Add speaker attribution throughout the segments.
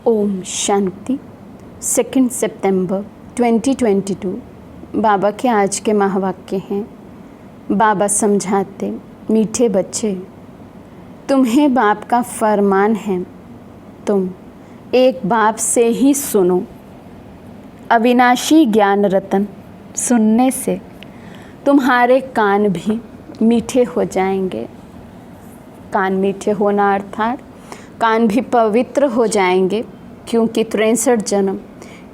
Speaker 1: ओम शांति। 2 सितंबर 2022 बाबा के आज के महावाक्य हैं। बाबा समझाते, मीठे बच्चे, तुम्हें बाप का फरमान है, तुम एक बाप से ही सुनो। अविनाशी ज्ञान रतन सुनने से तुम्हारे कान भी मीठे हो जाएंगे। कान मीठे होना अर्थात कान भी पवित्र हो जाएंगे, क्योंकि 63 जन्म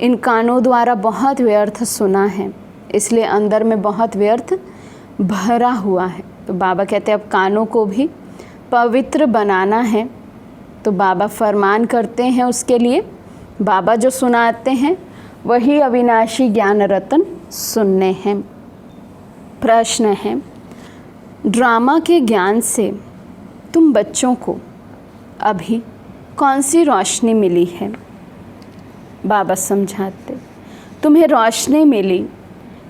Speaker 1: इन कानों द्वारा बहुत व्यर्थ सुना है, इसलिए अंदर में बहुत व्यर्थ भरा हुआ है। तो बाबा कहते हैं अब कानों को भी पवित्र बनाना है। तो बाबा फरमान करते हैं, उसके लिए बाबा जो सुनाते हैं वही अविनाशी ज्ञान रतन सुनने हैं। प्रश्न है, ड्रामा के ज्ञान से तुम बच्चों को अभी कौन सी रोशनी मिली है? बाबा समझाते, तुम्हें रोशनी मिली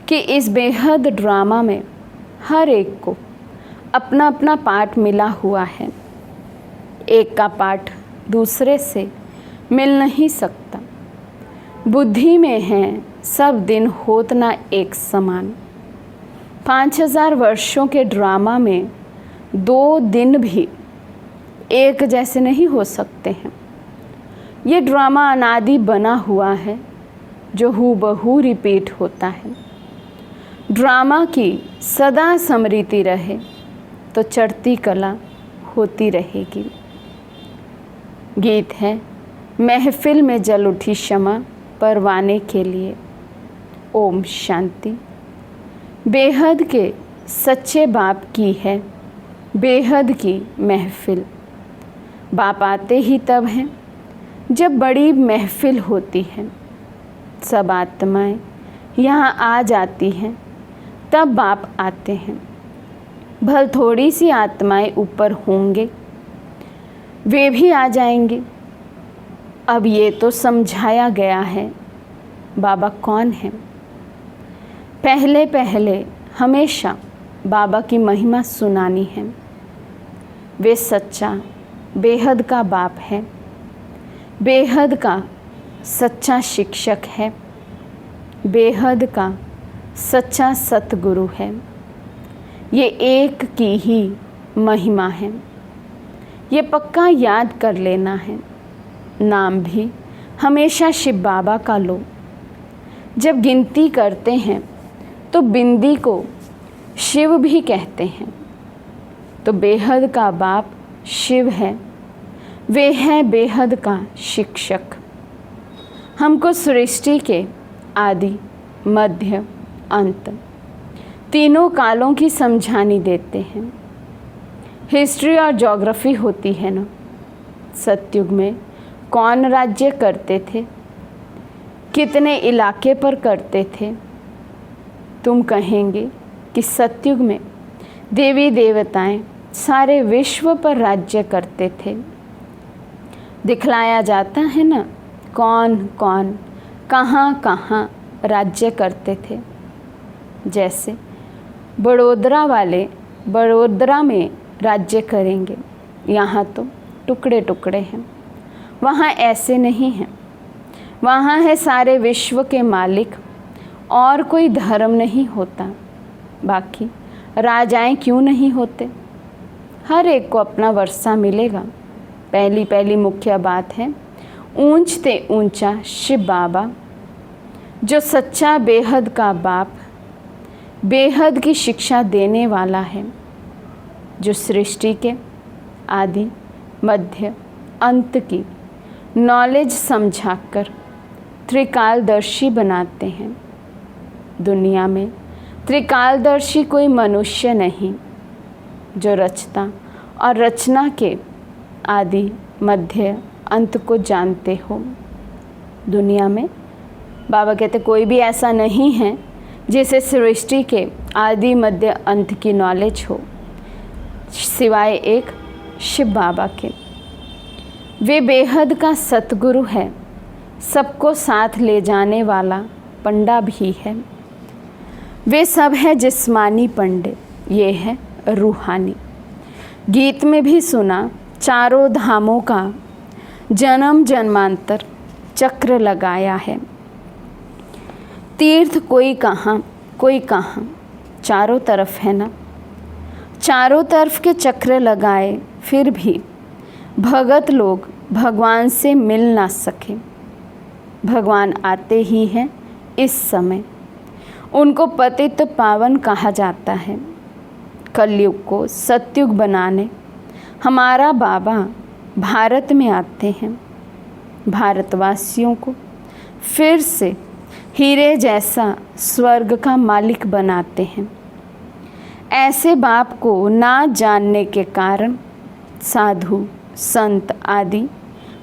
Speaker 1: कि इस बेहद ड्रामा में हर एक को अपना अपना पार्ट मिला हुआ है। एक का पार्ट दूसरे से मिल नहीं सकता। बुद्धि में है सब दिन होत ना एक समान। 5000 वर्षों के ड्रामा में 2 दिन भी एक जैसे नहीं हो सकते हैं। ये ड्रामा अनादि बना हुआ है जो हूबहू रिपीट होता है। ड्रामा की सदा स्मृति रहे तो चढ़ती कला होती रहेगी। गीत है, महफिल में जल उठी शमा परवाने के लिए। ओम शांति। बेहद के सच्चे बाप की है बेहद की महफिल। बाप आते ही तब हैं जब बड़ी महफिल होती है। सब आत्माएं यहाँ आ जाती हैं, तब बाप आते हैं। भल थोड़ी सी आत्माएं ऊपर होंगे, वे भी आ जाएंगे। अब ये तो समझाया गया है बाबा कौन है। पहले पहले हमेशा बाबा की महिमा सुनानी है। वे सच्चा बेहद का बाप है, बेहद का सच्चा शिक्षक है, बेहद का सच्चा सतगुरु है। ये एक की ही महिमा है, ये पक्का याद कर लेना है। नाम भी हमेशा शिव बाबा का लो। जब गिनती करते हैं तो बिंदी को शिव भी कहते हैं। तो बेहद का बाप शिव है, वे हैं बेहद का शिक्षक। हमको सृष्टि के आदि मध्य अंत तीनों कालों की समझानी देते हैं। हिस्ट्री और ज्योग्राफी होती है ना। सतयुग में कौन राज्य करते थे, कितने इलाके पर करते थे। तुम कहेंगे कि सतयुग में देवी देवताएं सारे विश्व पर राज्य करते थे। दिखलाया जाता है ना कौन कौन कहाँ कहाँ राज्य करते थे। जैसे बड़ौदा वाले बड़ौदा में राज्य करेंगे, यहाँ तो टुकड़े टुकड़े हैं। वहाँ ऐसे नहीं हैं, वहाँ है सारे विश्व के मालिक और कोई धर्म नहीं होता। बाकी राजाएं क्यों नहीं होते, हर एक को अपना वर्षा मिलेगा। पहली पहली मुख्य बात है ऊंच ते ऊंचा शिव बाबा, जो सच्चा बेहद का बाप, बेहद की शिक्षा देने वाला है, जो सृष्टि के आदि मध्य अंत की नॉलेज समझाकर त्रिकालदर्शी बनाते हैं। दुनिया में त्रिकालदर्शी कोई मनुष्य नहीं जो रचता और रचना के आदि मध्य अंत को जानते हो। दुनिया में बाबा कहते कोई भी ऐसा नहीं है जिसे सृष्टि के आदि मध्य अंत की नॉलेज हो, सिवाय एक शिव बाबा के। वे बेहद का सतगुरु है, सबको साथ ले जाने वाला पंडा भी है। वे सब है जिस्मानी पंडे, ये है रूहानी। गीत में भी सुना चारों धामों का जन्म जन्मांतर चक्र लगाया है। तीर्थ कोई कहाँ चारों तरफ है ना। चारों तरफ के चक्र लगाए फिर भी भगत लोग भगवान से मिल ना सके। भगवान आते ही हैं इस समय। उनको पतित पावन कहा जाता है। कलयुग को सतयुग बनाने हमारा बाबा भारत में आते हैं। भारतवासियों को फिर से हीरे जैसा स्वर्ग का मालिक बनाते हैं। ऐसे बाप को ना जानने के कारण साधु संत आदि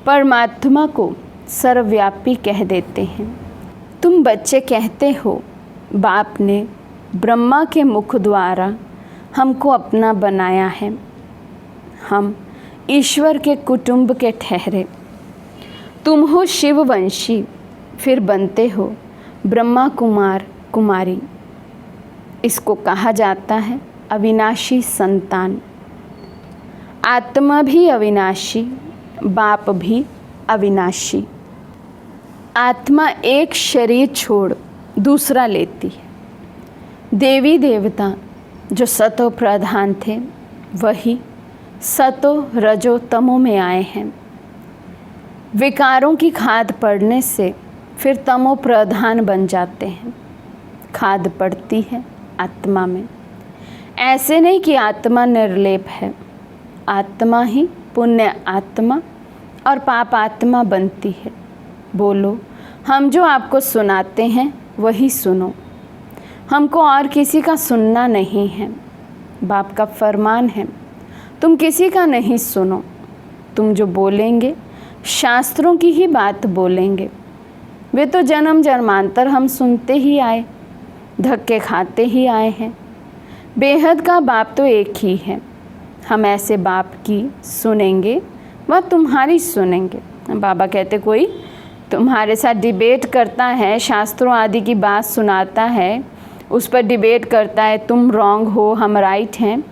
Speaker 1: परमात्मा को सर्वव्यापी कह देते हैं। तुम बच्चे कहते हो बाप ने ब्रह्मा के मुख द्वारा हमको अपना बनाया है। हम ईश्वर के कुटुंब के ठहरे। तुम हो शिववंशी, फिर बनते हो ब्रह्मा कुमार कुमारी। इसको कहा जाता है अविनाशी संतान। आत्मा भी अविनाशी, बाप भी अविनाशी। आत्मा एक शरीर छोड़ दूसरा लेती है। देवी देवता जो सतो प्रधान थे वही सतो रजो तमो में आए हैं। विकारों की खाद पड़ने से फिर तमो प्रधान बन जाते हैं। खाद पड़ती है आत्मा में। ऐसे नहीं कि आत्मा निर्लेप है। आत्मा ही पुण्य आत्मा और पाप आत्मा बनती है। बोलो, हम जो आपको सुनाते हैं वही सुनो। हमको और किसी का सुनना नहीं है। बाप का फरमान है, तुम किसी का नहीं सुनो। तुम जो बोलेंगे शास्त्रों की ही बात बोलेंगे। वे तो जन्म जन्मांतर हम सुनते ही आए, धक्के खाते ही आए हैं। बेहद का बाप तो एक ही है। हम ऐसे बाप की सुनेंगे वह तुम्हारी सुनेंगे। बाबा कहते कोई तुम्हारे साथ डिबेट करता है, शास्त्रों आदि की बात सुनाता है, उस पर डिबेट करता है, तुम रॉन्ग हो हम राइट हैं।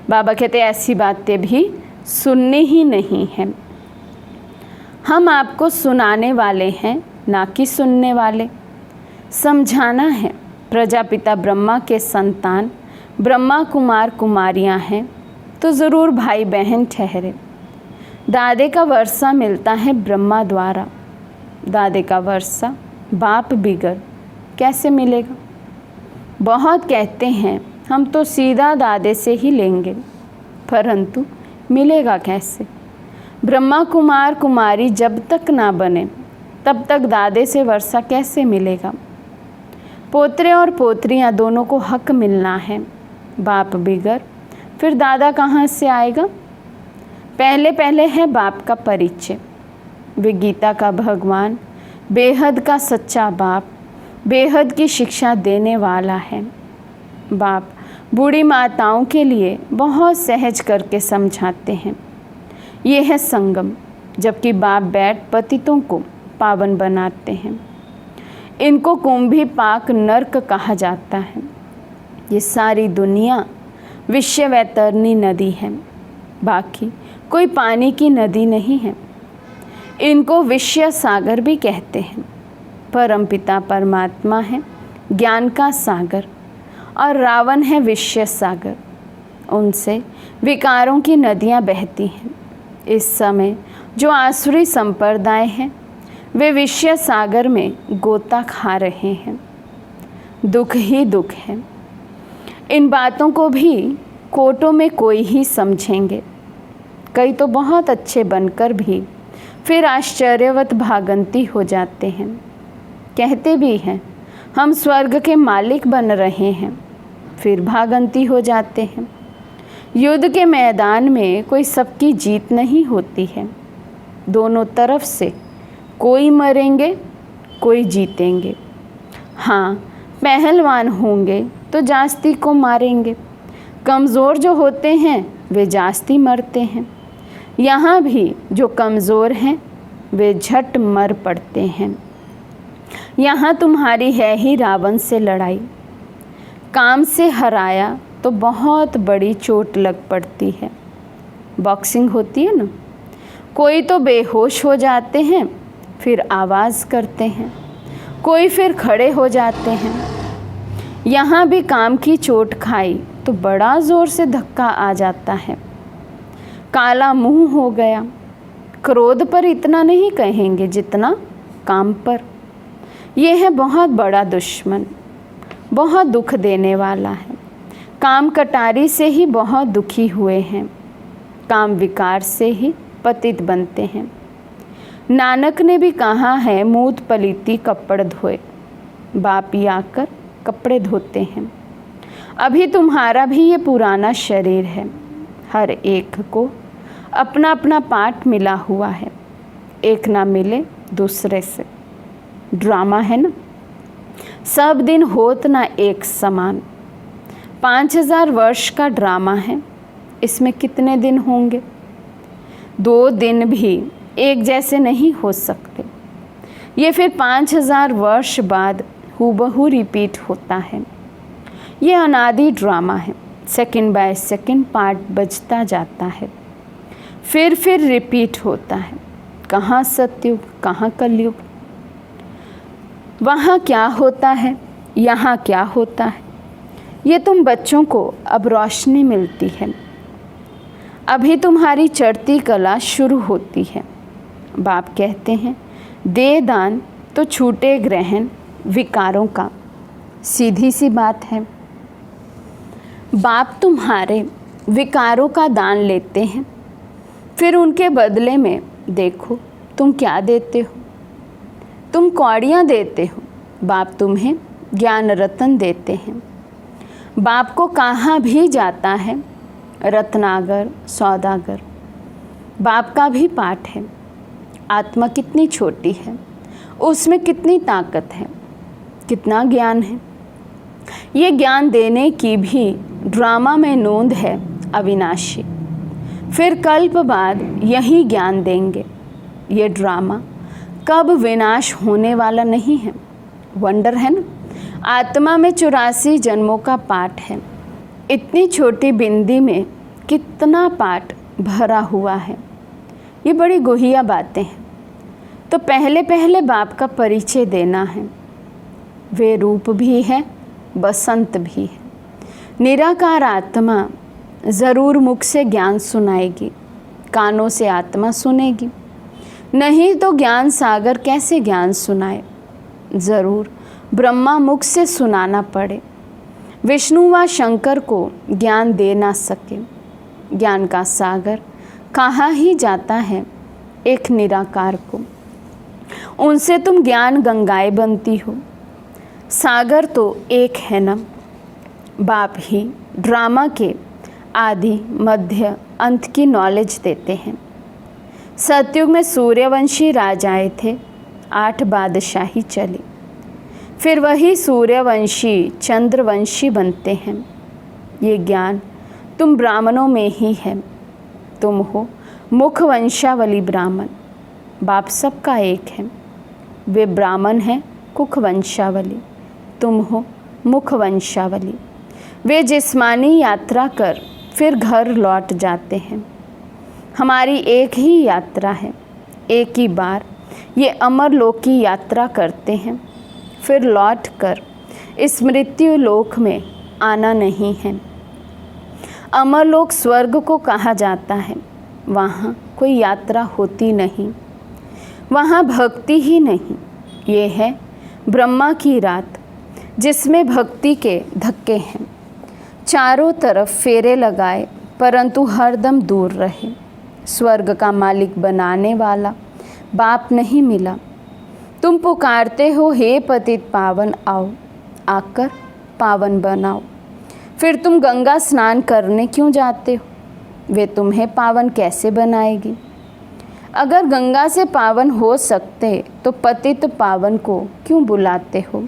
Speaker 1: बाबा कहते ऐसी बातें भी सुननी ही नहीं हैं। हम आपको सुनाने वाले हैं, ना कि सुनने वाले। समझाना है प्रजापिता ब्रह्मा के संतान ब्रह्मा कुमार कुमारियां हैं तो ज़रूर भाई बहन ठहरे। दादे का वर्षा मिलता है ब्रह्मा द्वारा। दादे का वर्षा बाप बिगर कैसे मिलेगा? बहुत कहते हैं हम तो सीधा दादे से ही लेंगे, परंतु मिलेगा कैसे? ब्रह्मा कुमार कुमारी जब तक ना बने तब तक दादे से वर्षा कैसे मिलेगा? पोतरे और पोतरियां दोनों को हक मिलना है। बाप बिगर फिर दादा कहाँ से आएगा? पहले पहले है बाप का परिचय। वे गीता का भगवान, बेहद का सच्चा बाप, बेहद की शिक्षा देने वाला है। बाप बूढ़ी माताओं के लिए बहुत सहज करके समझाते हैं। ये है संगम, जबकि बाप बैठ पतितों को पावन बनाते हैं। इनको कुंभी पाक नर्क कहा जाता है। ये सारी दुनिया विश्व वैतरणी नदी है, बाकी कोई पानी की नदी नहीं है। इनको विश्व सागर भी कहते हैं। परमपिता परमात्मा है ज्ञान का सागर और रावण है विश्व सागर। उनसे विकारों की नदियाँ बहती हैं। इस समय जो आसुरी संप्रदाय हैं वे विश्व सागर में गोता खा रहे हैं। दुख ही दुख है। इन बातों को भी कोटों में कोई ही समझेंगे। कई तो बहुत अच्छे बनकर भी फिर आश्चर्यवत भागंती हो जाते हैं। कहते भी हैं हम स्वर्ग के मालिक बन रहे हैं, फिर भागंती हो जाते हैं। युद्ध के मैदान में कोई सबकी जीत नहीं होती है। दोनों तरफ से कोई मरेंगे, कोई जीतेंगे। हाँ, पहलवान होंगे तो जास्ती को मारेंगे। कमज़ोर जो होते हैं वे जास्ती मरते हैं। यहाँ भी जो कमज़ोर हैं वे झट मर पड़ते हैं। यहाँ तुम्हारी है ही रावण से लड़ाई। काम से हराया तो बहुत बड़ी चोट लग पड़ती है। बॉक्सिंग होती है ना, कोई तो बेहोश हो जाते हैं, फिर आवाज़ करते हैं, कोई फिर खड़े हो जाते हैं। यहाँ भी काम की चोट खाई तो बड़ा ज़ोर से धक्का आ जाता है। काला मुंह हो गया, क्रोध पर इतना नहीं कहेंगे जितना काम पर। यह है बहुत बड़ा दुश्मन, बहुत दुख देने वाला है। काम कटारी से ही बहुत दुखी हुए हैं, काम विकार से ही पतित बनते हैं। नानक ने भी कहा है, मूत पलीती कपड़ धोए, बाप ही आकर कपड़े धोते हैं। अभी तुम्हारा भी ये पुराना शरीर है, हर एक को अपना अपना पाठ मिला हुआ है, एक ना मिले दूसरे से। ड्रामा है ना, सब दिन होत ना एक समान। 5000 वर्ष का ड्रामा है, इसमें कितने दिन होंगे? 2 दिन भी एक जैसे नहीं हो सकते। ये फिर 5000 वर्ष बाद हूबहू रिपीट होता है। ये अनादि ड्रामा है, सेकंड बाय सेकंड पार्ट बजता जाता है, फिर रिपीट होता है। कहाँ सतयुग, कहाँ कलयुग, वहाँ क्या होता है, यहाँ क्या होता है, ये तुम बच्चों को अब रोशनी मिलती है। अभी तुम्हारी चढ़ती कला शुरू होती है। बाप कहते हैं, दे दान तो छूटे ग्रहण विकारों का। सीधी सी बात है। बाप तुम्हारे विकारों का दान लेते हैं, फिर उनके बदले में देखो तुम क्या देते हो। तुम कौड़ियाँ देते हो, बाप तुम्हें ज्ञान रतन देते हैं। बाप को कहाँ भी जाता है, रत्नागर सौदागर। बाप का भी पाठ है। आत्मा कितनी छोटी है, उसमें कितनी ताकत है, कितना ज्ञान है। ये ज्ञान देने की भी ड्रामा में नोंद है अविनाशी। फिर कल्प बाद यही ज्ञान देंगे। ये ड्रामा कब विनाश होने वाला नहीं है। वंडर है ना, आत्मा में 84 जन्मों का पाठ है। इतनी छोटी बिंदी में कितना पाठ भरा हुआ है। ये बड़ी गुहिया बातें हैं। तो पहले पहले बाप का परिचय देना है। वे रूप भी है, बसंत भी है। निराकार आत्मा ज़रूर मुख से ज्ञान सुनाएगी, कानों से आत्मा सुनेगी, नहीं तो ज्ञान सागर कैसे ज्ञान सुनाए। ज़रूर ब्रह्मा मुख से सुनाना पड़े। विष्णु व शंकर को ज्ञान दे ना सके। ज्ञान का सागर कहाँ ही जाता है एक निराकार को। उनसे तुम ज्ञान गंगाएं बनती हो। सागर तो एक है ना। बाप ही ड्रामा के आदि मध्य अंत की नॉलेज देते हैं। सतयुग में सूर्यवंशी राजाएं थे, 8 बादशाही चली। फिर वही सूर्यवंशी चंद्रवंशी बनते हैं। ये ज्ञान तुम ब्राह्मणों में ही है। तुम हो मुखवंशावली ब्राह्मण। बाप सबका एक है। वे ब्राह्मण हैं कुखवंशावली, तुम हो मुखवंशावली। वे जिस्मानी यात्रा कर फिर घर लौट जाते हैं। हमारी एक ही यात्रा है, एक ही बार ये अमरलोक की यात्रा करते हैं, फिर लौट कर इस मृत्यु लोक में आना नहीं है। अमरलोक स्वर्ग को कहा जाता है। वहाँ कोई यात्रा होती नहीं, वहाँ भक्ति ही नहीं। ये है ब्रह्मा की रात, जिसमें भक्ति के धक्के हैं। चारों तरफ फेरे लगाए परंतु हरदम दूर रहे। स्वर्ग का मालिक बनाने वाला बाप नहीं मिला। तुम पुकारते हो, हे पतित पावन आओ, आकर पावन बनाओ। फिर तुम गंगा स्नान करने क्यों जाते हो? वे तुम्हें पावन कैसे बनाएगी? अगर गंगा से पावन हो सकते तो पतित पावन को क्यों बुलाते हो?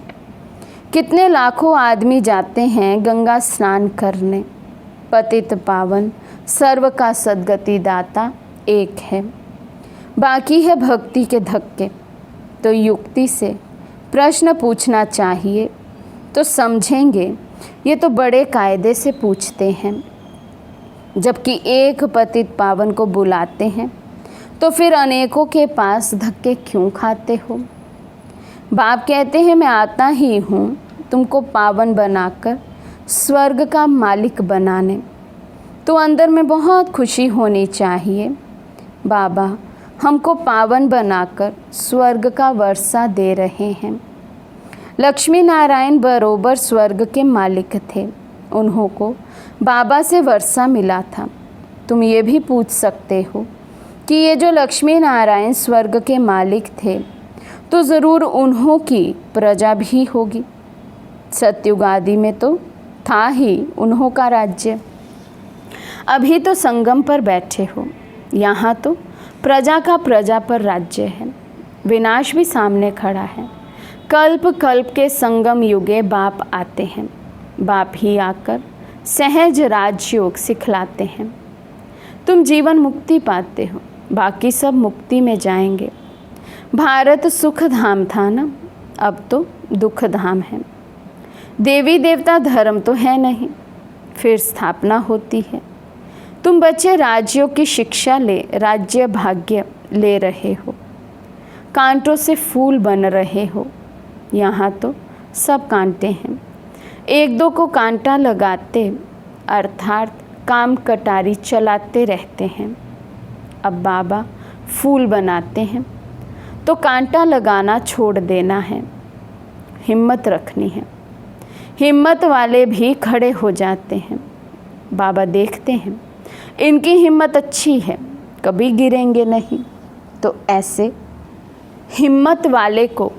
Speaker 1: कितने लाखों आदमी जाते हैं गंगा स्नान करने। पतित पावन सर्व का सद्गति दाता एक है, बाकी है भक्ति के धक्के। तो युक्ति से प्रश्न पूछना चाहिए तो समझेंगे ये तो बड़े कायदे से पूछते हैं। जबकि एक पतित पावन को बुलाते हैं तो फिर अनेकों के पास धक्के क्यों खाते हो? बाप कहते हैं मैं आता ही हूँ तुमको पावन बनाकर स्वर्ग का मालिक बनाने। तो अंदर में बहुत खुशी होनी चाहिए। बाबा हमको पावन बनाकर स्वर्ग का वर्षा दे रहे हैं। लक्ष्मी नारायण बरोबर स्वर्ग के मालिक थे, उन्हों को बाबा से वर्षा मिला था। तुम ये भी पूछ सकते हो कि ये जो लक्ष्मी नारायण स्वर्ग के मालिक थे तो ज़रूर उन्हों की प्रजा भी होगी। सतयुग आदि में तो था ही उन्हों का राज्य। अभी तो संगम पर बैठे हो, यहाँ तो प्रजा का प्रजा पर राज्य है। विनाश भी सामने खड़ा है। कल्प कल्प के संगम युगे बाप आते हैं। बाप ही आकर सहज राजयोग सिखलाते हैं। तुम जीवन मुक्ति पाते हो, बाकी सब मुक्ति में जाएंगे। भारत सुख धाम था ना, अब तो दुख धाम है। देवी देवता धर्म तो है नहीं, फिर स्थापना होती है। तुम बच्चे राज्यों की शिक्षा ले राज्य भाग्य ले रहे हो, कांटों से फूल बन रहे हो। यहाँ तो सब कांटे हैं, एक दो को कांटा लगाते अर्थात काम कटारी चलाते रहते हैं। अब बाबा फूल बनाते हैं तो कांटा लगाना छोड़ देना है, हिम्मत रखनी है। हिम्मत वाले भी खड़े हो जाते हैं। बाबा देखते हैं इनकी हिम्मत अच्छी है, कभी गिरेंगे नहीं, तो ऐसे हिम्मत वाले को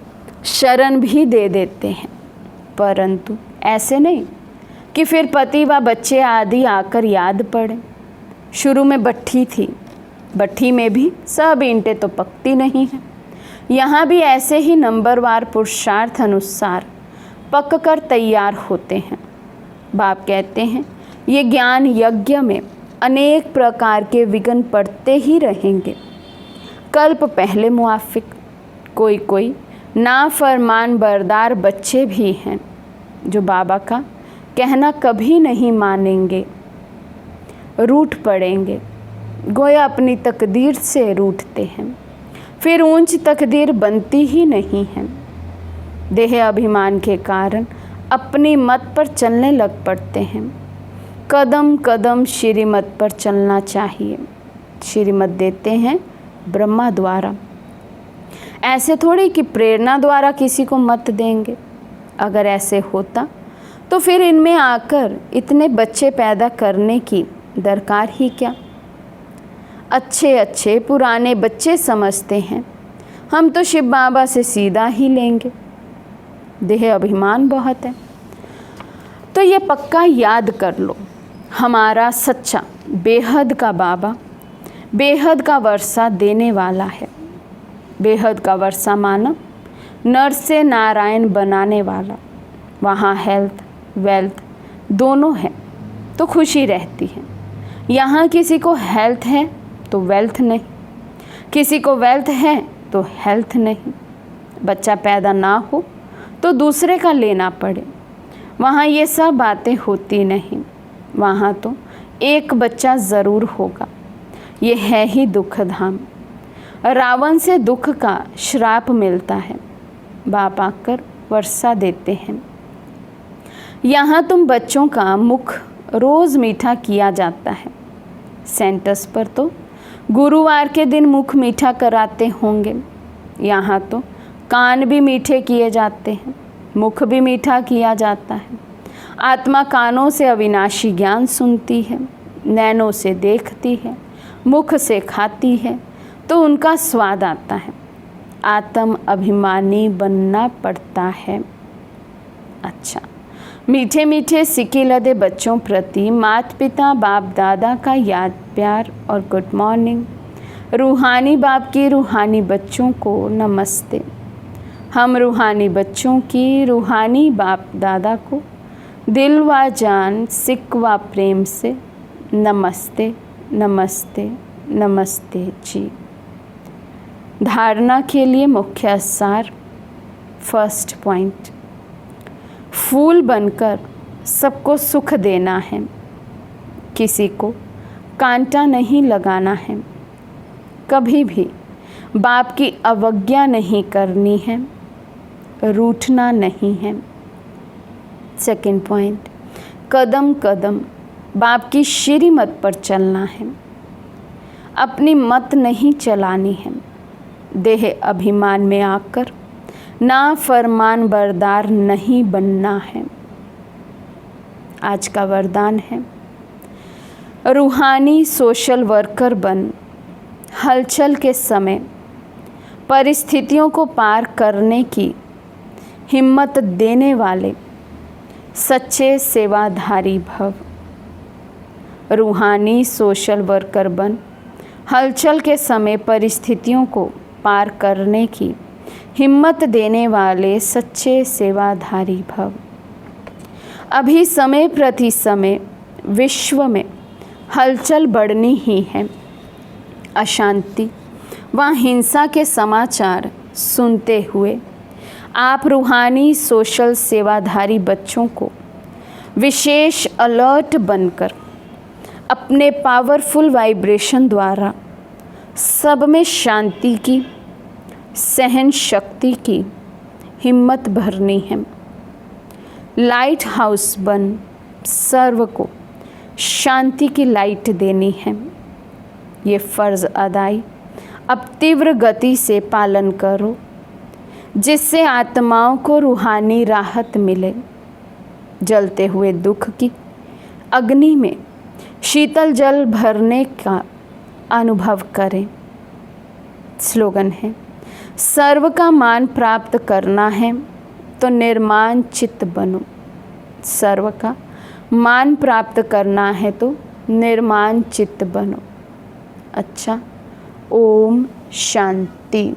Speaker 1: शरण भी दे देते हैं। परंतु ऐसे नहीं कि फिर पति व बच्चे आदि आकर याद पड़े। शुरू में भट्ठी थी, भट्ठी में भी सब ईंटें तो पकती नहीं हैं। यहाँ भी ऐसे ही नंबरवार पुरुषार्थ अनुसार पक कर तैयार होते हैं। बाप कहते हैं ये ज्ञान यज्ञ में अनेक प्रकार के विघ्न पड़ते ही रहेंगे। कल्प पहले मुआफिक, कोई कोई नाफरमान बरदार बच्चे भी हैं जो बाबा का कहना कभी नहीं मानेंगे, रूठ पड़ेंगे। गोया अपनी तकदीर से रूठते हैं, फिर ऊंच तकदीर बनती ही नहीं है। देह अभिमान के कारण अपनी मत पर चलने लग पड़ते हैं। कदम कदम श्रीमत पर चलना चाहिए। श्रीमत देते हैं ब्रह्मा द्वारा, ऐसे थोड़ी कि प्रेरणा द्वारा किसी को मत देंगे। अगर ऐसे होता तो फिर इनमें आकर इतने बच्चे पैदा करने की दरकार ही क्या। अच्छे अच्छे पुराने बच्चे समझते हैं हम तो शिव बाबा से सीधा ही लेंगे। देह अभिमान बहुत है, तो ये पक्का याद कर लो, हमारा सच्चा बेहद का बाबा बेहद का वर्षा देने वाला है। बेहद का वर्षा माना नर से नारायण बनाने वाला। वहाँ हेल्थ वेल्थ दोनों है तो खुशी रहती है। यहाँ किसी को हेल्थ है तो वेल्थ नहीं, किसी को वेल्थ है तो हेल्थ नहीं। बच्चा पैदा ना हो तो दूसरे का लेना पड़े। वहाँ ये सब बातें होती नहीं। वहाँ तो एक बच्चा ज़रूर होगा। ये है ही दुख धाम। रावण से दुख का श्राप मिलता है, बाप आकर वर्षा देते हैं। यहाँ तुम बच्चों का मुख रोज़ मीठा किया जाता है। सेंटर्स पर तो गुरुवार के दिन मुख मीठा कराते होंगे। यहाँ तो कान भी मीठे किए जाते हैं, मुख भी मीठा किया जाता है। आत्मा कानों से अविनाशी ज्ञान सुनती है, नैनों से देखती है, मुख से खाती है तो उनका स्वाद आता है। आत्म अभिमानी बनना पड़ता है। अच्छा, मीठे मीठे सिक्के लदे बच्चों प्रति माता पिता बाप दादा का याद प्यार और गुड मॉर्निंग। रूहानी बाप की रूहानी बच्चों को नमस्ते। हम रूहानी बच्चों की रूहानी बाप दादा को दिल व जान सिक व प्रेम से नमस्ते नमस्ते नमस्ते जी। धारणा के लिए मुख्य सार। फर्स्ट पॉइंट, फूल बनकर सबको सुख देना है, किसी को कांटा नहीं लगाना है। कभी भी बाप की अवज्ञा नहीं करनी है, रूठना नहीं है। सेकंड पॉइंट, कदम कदम बाप की श्रीमत पर चलना है, अपनी मत नहीं चलानी है। देह अभिमान में आकर ना फरमान बरदार नहीं बनना है। आज का वरदान है, रूहानी सोशल वर्कर बन हलचल के समय परिस्थितियों को पार करने की हिम्मत देने वाले सच्चे सेवाधारी भव। रूहानी सोशल वर्कर बन हलचल के समय परिस्थितियों को पार करने की हिम्मत देने वाले सच्चे सेवाधारी भव। अभी समय प्रति समय विश्व में हलचल बढ़नी ही है। अशांति व हिंसा के समाचार सुनते हुए आप रूहानी सोशल सेवाधारी बच्चों को विशेष अलर्ट बनकर अपने पावरफुल वाइब्रेशन द्वारा सब में शांति की, सहन शक्ति की हिम्मत भरनी है। लाइट हाउस बन सर्व को शांति की लाइट देनी है। ये फ़र्ज़ अदाई अब तीव्र गति से पालन करो, जिससे आत्माओं को रूहानी राहत मिले। जलते हुए दुख की अग्नि में शीतल जल भरने का अनुभव करें। स्लोगन है, सर्व का मान प्राप्त करना है तो निर्माण चित्त बनो। सर्व का मान प्राप्त करना है तो निर्माण चित्त बनो। अच्छा, ओम शांति।